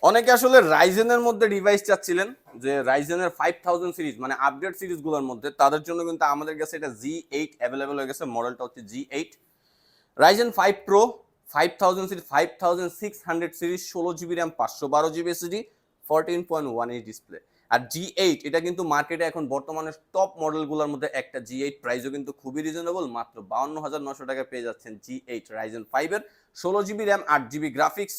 অনেকে আসলে রাইজেনের মধ্যে ডিভাইস চাচ্ছিলেন, যে রাইজেনের 5000 সিরিজ মানে আপডেট সিরিজগুলোর মধ্যে, তাদের জন্য কিন্তু আমাদের কাছে এটা G8 অ্যাভেলেবল হয়ে গেছে। মডেলটা হচ্ছে G8 Ryzen 5 pro 5000 series, 5600 series, 16 GB RAM, 512 GB SSD, 14.1 inch display. আর G8 এটা কিন্তু মার্কেটে এখন বর্তমানে টপ মডেলগুলোর মধ্যে একটা। G8 প্রাইসও কিন্তু খুবই রিজনেবল, মাত্র 52,900 টাকায় পেয়ে যাচ্ছেন G8 রাইজেন 5 এর 16 GB RAM, 8 GB graphics,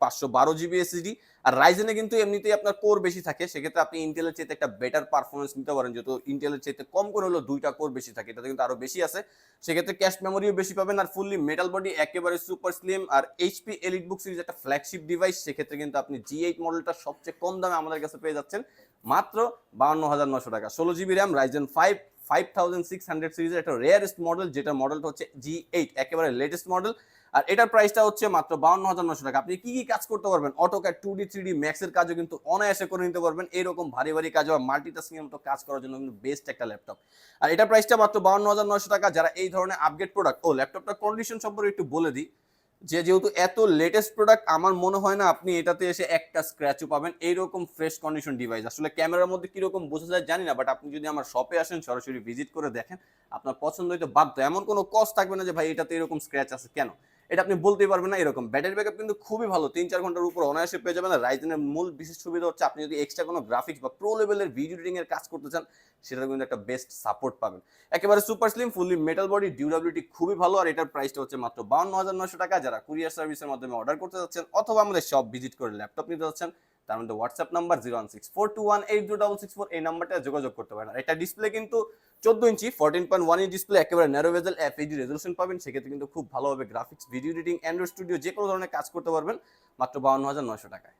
512 GB SSD. আর রাইজেনে কিন্তু এমনিতেই আপনার কোর বেশি থাকে, সেক্ষেত্রে আপনি ইন্টেলের চাইতে একটা বেটার পারফরমেন্স নিতে পারেন, যেহেতু ইন্টেলের চাইতে কম করে হলো 2টা কোর বেশি থাকে, এটাতে কিন্তু আরো বেশি আছে। সেক্ষেত্রে ক্যাশ মেমোরিও বেশি পাবেন। আর ফুললি মেটাল বডি, একেবারে সুপার স্লিম। আর এইচপি এলিট বুক সিরিজ একটা ফ্ল্যাগশিপ ডিভাইস, সেক্ষেত্রে কিন্তু আপনি G8 মডেলটা সবচেয়ে কম দামে আমাদের কাছে পেয়ে যাচ্ছেন মাত্র 52,900 টাকা। 16 জিবি র্যাম, রাইজেন 5 5600 সিরিজের একটা রেয়ারেস্ট মডেল, যেটা মডেলটা হচ্ছে G8 একেবারে লেটেস্ট মডেল। আর এটার প্রাইসটা হচ্ছে মাত্র 52,900 টাকা। আপনি কি কি কাজ করতে পারবেন? অটোক্যাড, 2D 3D ম্যাক্সের কাজও কিন্তু অনায়াসে করে নিতে পারবেন। এরকম ভারী ভারী কাজ বা মাল্টিটাস্কিং এর মতো কাজ করার জন্য কিন্তু বেস্ট একটা ল্যাপটপ। আর এটার প্রাইসটা মাত্র 52,900 টাকা। যারা এই ধরনের আপগ্রেড প্রোডাক্ট, ল্যাপটপটার কন্ডিশন সম্পর্কে একটু বলে দিই, যেহেতু এত লেটেস্ট প্রোডাক্ট, আমার মনে হয় না আপনি এটাতে এসে একটা স্ক্র্যাচও পাবেন। এইরকম ফ্রেশ কন্ডিশন ডিভাইস আসলে ক্যামেরার মধ্যে কিরকম বোঝা যায় জানি না, বাট আপনি যদি আমার শপে আসেন, সরাসরি ভিজিট করে দেখেন, আপনার পছন্দ হইতে বাধ্য। এমন কোনো কষ্ট থাকবে না যে ভাই এটাতে এরকম স্ক্র্যাচ আছে কেন, এটা আপনি বলতেই পারবেন না। এরকম ব্যাটারি ব্যাকআপ কিন্তু খুবই ভালো, 3-4 ঘন্টার উপর অনায়াসে পেয়ে যাবেন। আর রাইজেনের মূল বিশেষ সুবিধা হচ্ছে, আপনি যদি এক্সট্রা কোনো গ্রাফিক্স বা প্রো লেভেলের ভিডিও এডিটিং এর কাজ করতে চান, সেটা কিন্তু একটা বেস্ট সাপোর্ট পাবেন। একেবারে super slim, fully metal body, durability খুবই ভালো। আর এটার প্রাইসটা হচ্ছে মাত্র 52,900 টাকা। যারা কুরিয়ার সার্ভিসের মাধ্যমে অর্ডার করতে যাচ্ছেন অথবা আমাদের শপ ভিজিট করে ল্যাপটপ নিতে যাচ্ছেন, তার মধ্যে হোয়াটসঅ্যাপ নাম্বার 01642180664, এই নাম্বারটা যোগাযোগ করতে পারেন। আর এটা ডিসপ্লে কিন্তু 14 ইঞ্চি 14.1 ইঞ্চ ডিসপ্লে, একেবারে ন্যারো বেজেল, FHD রেজলিউশন পাবেন। সেক্ষেত্রে কিন্তু খুব ভালোভাবে graphics, video editing, Android studio যে কোনো ধরনের কাজ করতে পারবেন মাত্র 52,900 টাকায়।